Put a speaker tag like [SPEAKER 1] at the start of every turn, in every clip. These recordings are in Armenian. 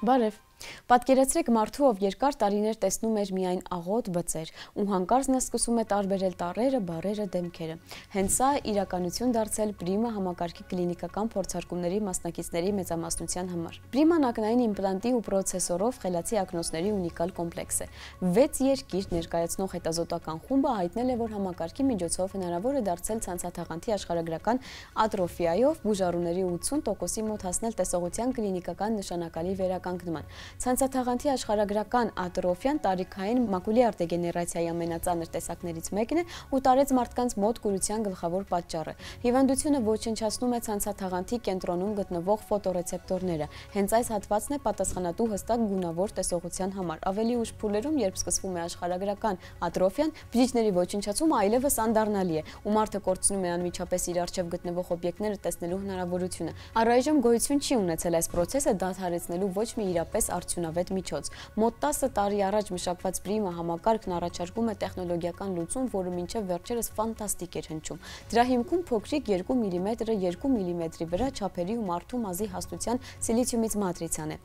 [SPEAKER 1] Բարև։ Պատկերացրեք մարդու, ով երկար տարիներ տեսնում էր միայն աղոտ բծեր, ու հանկարծ նա սկսում է տարբերել տառերը, բառերը, դեմքերը։ Հենց սա իրականություն դարձել Prima համակարգի կլինիկական փորձարկումների մասնակիցների մեծամասնության համար։ Prima-ն ակնային իմպլանտի ու պրոցեսորով խելացի ակնոցների ունիկալ կոմպլեքս է։ 6 երկիր ներկայացնող հետազոտական խումբը հայտնել է, որ համակարգի միջոցով հնարավոր է դարձել ցանցաթաղանթի աշխարհագրական ատրոֆիայով բուժառուների 80%-ի մոտ հասնել տեսողության կլինիկական նշանակալի վերականգնման։ Ցանցաթաղանթի աշխարհագրական ատրոֆիան տարիքային մակուլյար դեգեներացիայի ամենածանր տեսակներից մեկն է ու տարեց մարդկանց մոտ կուրության գլխավոր պատճառը։ Հիվանդությունը ոչնչացնում է ցանցաթաղանթի կենտրոնում գտնվող ֆոտոռեցեպտորները։ Հենց այս հատվածն է պատասխանատու հստակ գունավոր տեսողության համար։ Ավելի ուշ փուլերում, երբ սկսվում է աշխարհագրական ատրոֆիան, բջիջների ոչնչացումը այլևս անդառնալի է, ու մարդը կորցնում է անմիջապես իր առջև գտնվող օբյեկտները տեսնելու հնարավորությունը։ Առայժմ գոյություն չի ունեցել այս պրոցեսը դադարեցնելու ոչ մի իրապես արդյունավետ միջոց։ Մոտ 10 տարի առաջ մշակված Prima համակարգն առաջարկում է տեխնոլոգիական լուծում, որը մինչև վերջերս ֆանտաստիկ էր հնչում։ Դրա հիմքում փոքրիկ 2 մմ-ը 2 մմ-ի վրա չափերի ու մարդու մազի հաստության սիլիցիումից մատրիցան է։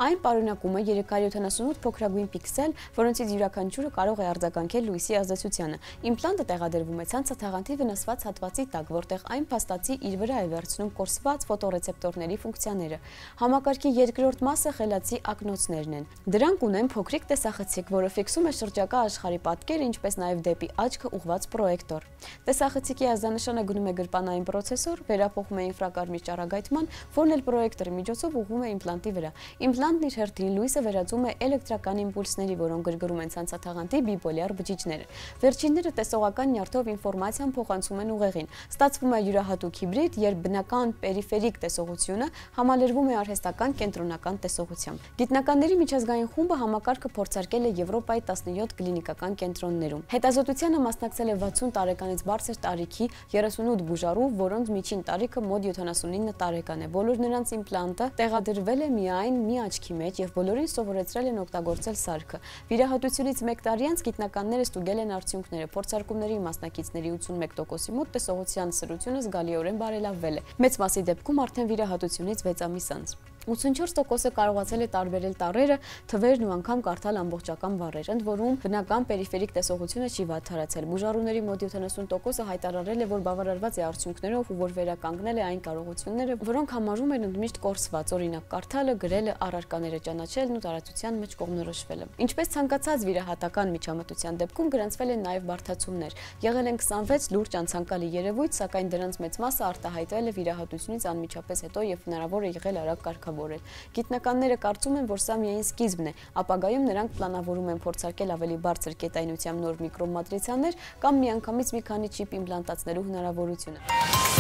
[SPEAKER 1] Այն պարունակում է 378 փոքրագույն պիքսել, որոնցից յուրաքանչյուրը կարող է արձագանքել լույսի ազդեցությանը։ Իմպլանտը տեղադրվում է ցանցաթաղանթի վնասված հատվածի տակ, որտեղ այն փաստացի իր վրա է վերցնում կորսված ֆոտոռեցեպտորների ֆունկցիաները։ Համակարգի երկրորդ մասը խելացի ակնոցներն են։ Դրանք ունեն փոքրիկ տեսախցիկ, որը ֆիքսում է շրջակա աշխարհի պատկերը, ինչպես նաև դեպի աչքը ուղղված պրոյեկտոր։ Տեսախցիկի ազդանշանը գնում է գրպանային պրոցեսոր, վերափոխում է ինֆրակարմիր ճառագայթման, որն էլ պրոյեկտորի միջոցով ուղղում է իմպլանտի վրա։ Իմպլանտն իր հերթին լույսը վերածում է էլեկտրական իմպուլսների, որոնք գրգռում են ցանցաթաղանթի բիպոլյար բջիջները։ Վերջինները տեսողական նյարդով ինֆորմացիան փոխանցում են ուղեղին։ Ստացվում է յուրահատուկ հիբրիդ, երբ բնական պերիֆերիկ տեսողությունը համալրվում է արհեստական կենտրոնական տեսողությամբ։ Գիտնականների միջազգային խումբը համակարգը փորձարկել է Եվրոպայի 17 կլինիկական կենտրոններում։ Հետազոտությանը մասնակցել է 60 տարեկանից բարձր տարիքի 38 բուժառու, որոնց միջին տարիքը մոտ 79 տարեկան է։ Բոլոր նրանց իմպլանտը տեղադրվել է միայն մի աչքի մեջ եւ բոլորին սովորեցրել են օգտագործել սարքը։ Վիրահատությունից 1 տարի անց գիտնականները ստուգել են արդյունքները։ Փորձարկումների մասնակիցների 81%-ի մոտ տեսողության սրությունը զգալիորեն բարելավվել է։ Մեծ մասի դեպքում արդեն վիրահատությունից 6 ամիս անց։ 84%-ը կարողացել է տարբերել տառերը, թվերն ու անգամ կարդալ ամբողջական բառեր, ընդ որում բնական պերիֆերիկ տեսողությունը չի վատթարացել։ Բուժառուների մոտ 70%-ը հայտարարել է, որ բավարարված է արդյունքներով ու որ վերականգնել է այն կարողությունները, որոնք համարում են ընդմիշտ կորսված, օրինակ կարդալը, գրելը, առարկաները ճանաչելն ու տարածության մեջ կողմնորոշվելը։ Ինչպես ցանկացած վիրահատական միջամտության դեպքում գրանցվել են նաև բարդացումներ։ Եղել են 26 լուրջ անցանկալի երևույթ, սակայն դրանց մեծ մասը արտահայտվել է վիրահատությունից անմիջապես հետո եւ հնարավոր է եղել արագ կարգավորել։ Գիտնականները կարծում են, որ սա միայն սկիզբն է, ապագայում նրանք պլանավորում են փորձարկել ավելի բարձր կետայնությամբ նոր միկրոմատրիցաներ կամ միանգամից մի քանի չիպ իմպլանտացնելու հնարավորությունը։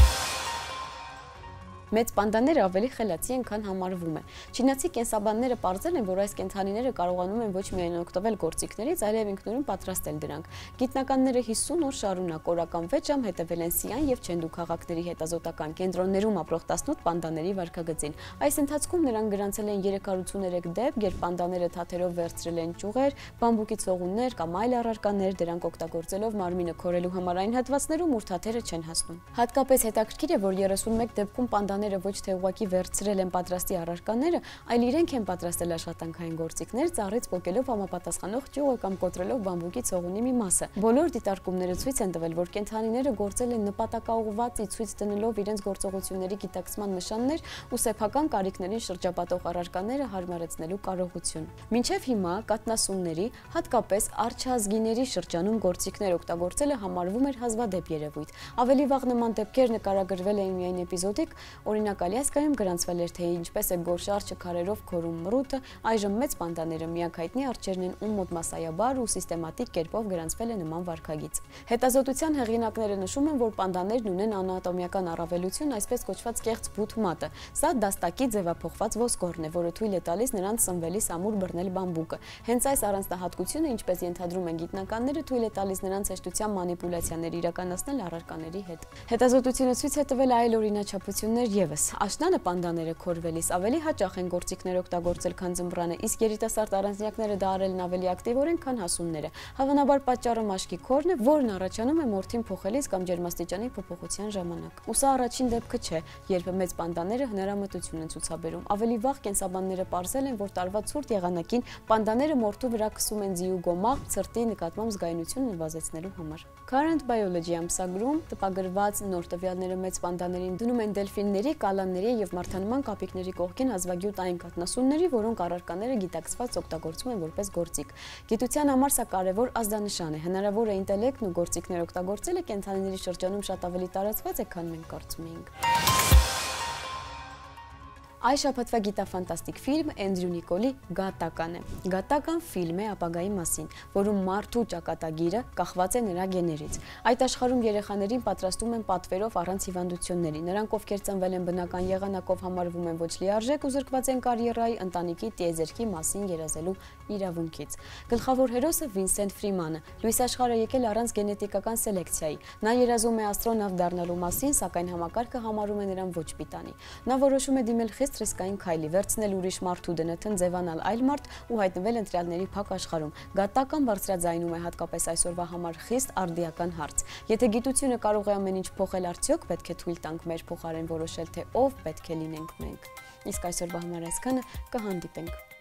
[SPEAKER 1] Մեծ պանդաները ավելի խելացի են, քան համարվում է։ Չինացի կենսաբանները պարզել են, որ այս կենդանիները կարողանում են ոչ միայն օգտվել գործիքներից, այլև ինքնուրույն պատրաստել դրանք։ Գիտնականները 50 օր շարունակ օրական 6 ժամ հետևել են Սիան եւ Չենդու քաղաքների հետազոտական կենտրոններում ապրող 18 պանդաների վարքագծին։ Այս ընթացքում նրանք գրանցել են 383 դեպք, երբ պանդաները թաթերով վերցրել են ճյուղեր, բամբուկի ցողուններ կամ այլ առարկաներ, դրանք օգտագործելով մարմինը քորելու համար այն հատվածներում, ուր թաթերը չեն հասնում։ Հատկապես հետաքրքիր է, որ 31 դեպքում պանդաները ոչ թե ուղղակի վերցրել են պատրաստի առարկաները, այլ իրենք են պատրաստել աշխատանքային գործիքներ, ծառից պոկելով համապատասխանող ճյուղը կամ կոտրելով բամբուկի ցողունի մի մասը։ Բոլոր դիտարկումները ցույց են տվել, որ կենդանիները գործել են նպատակաուղղված ցույց դնելով իրենց գործողությունների գիտակցման նշաններ ու սեփական կարիքներին շրջապատող առարկաները հարմարեցնելու կարողություն։ Մինչև հիմա կաթնասունների, հատկապես արչազգիների շրջանում գործիքներ օգտագործելը համարվում էր հազվադեպ երևույթ։ Ավելի վաղ նման դեպքեր նկարագրվել էին միայն էպիզոդիկ, օրինակ Ալյասկայում գրանցվել էր, թե ինչպես է գորշարչը քարերով քորում մռութը, այժմ մեծ պանդաները միակ հայտնի արջերն են, ում մոտ մասսայաբար ու սիստեմատիկ կերպով գրանցվել է նման վարքագիծ։ Հետազոտության հեղինակները նշում են, որ պանդաներն ունեն անատոմիական առավելություն, այսպես կոչված կեղծ բութ մատը։ Սա դաստակի ձևափոխված ոսկորն է, որը թույլ է տալիս նրանց սնվելի սամուր բռնել բամբուկը։ Հենց այս առանձնահատկությունը, ինչպես ենթադրում են գիտնականները, թույլ է տալիս նրանց հեշտությամբ մանիպուլյացիաներ իրականացնել առարկաների հետ։ Հետազոտությունը ցույց է տվել այլ օրինաչափություններ Եվս, աշնանը պանդաները քորվելիս ավելի հաճախ են գործիքներ օգտագործել, քան ձմռանը, իսկ երիտասարդ առանձնյակները դա արել են ավելի ակտիվորեն, քան հասունները։ Հավանաբար պատճառը մաշկի քորն է, որն առաջանում է մորթին փոխելիս կամ ջերմաստիճանի փոփոխության ժամանակ։ Ու սա առաջին դեպքը չէ, երբ մեծ պանդաները հնարամտություն են ցուցաբերում։ Ավելի վաղ կենսաբանները պարզել են, որ տարվա ցուրտ եղանակին պանդաները մորթու վրա քսում են ձիու գոմաղ, ցրտի նկատմամբ զգայունությունը նվազեցնելու համար։ Current Biology ամսագրում տպագրված նոր տվյալները մեծ պանդաներին դնում են դելֆինների, կալանների եւ մարդանման կապիկների կողքին հազվագյուտային կաթնասունների, որոնք առարկաները գիտակցված օգտագործում են որպես գործիք։ Գիտության համար սա կարևոր ազդանշան է։ Հնարավոր է ինտելեկտն ու գործիքներ օգտագործելը կենդանիների շրջանում շատ ավելի տարածված է, քան մենք կարծում էինք։ Այս շաբաթվա գիտաֆանտաստիկ ֆիլմ Էնդրյու Նիկոլի «Գատական» է։ Գատական ֆիլմ է ապագայի մասին, որում մարդու ճակատագիրը կախված է նրա գեներից։ Այդ աշխարհում երեխաներին պատրաստում են պատվերով առանց հիվանդությունների։ Նրանք, ովքեր ծնվել են բնական եղանակով, համարվում են ոչ լիարժեք ու զրկված են կարիերայի, ընտանիքի, տիեզերքի մասին երազելու իրավունքից։ Գլխավոր հերոսը Վինսենտ Ֆրիմանը լույս աշխարհը եկել առանց գենետիկական սելեկցիայի։ Նա երազում է աստրոնավտ դառնալու մասին, սակայն համակարգը համարում է նրան ոչ պիտանի։ Նա որոշում է դիմել խիստ ռիսկային քայլի, վերցնել ուրիշ մարդու դնթ, ձևանալ այլ մարդ ու հայտնվել ընտրյալների փակ աշխարհում։ Գատական բարձրաձայնում է հատկապես այսօրվա համար խիստ արդիական հարց։ Եթե գիտությունը կարող է ամեն ինչ փոխել, արդյոք պետք է թույլ տանք մեր փոխարեն որոշել, թե ով պետք է լինենք մենք։ Իսկ այսօրվա համար այսքանը, կհանդիպենք։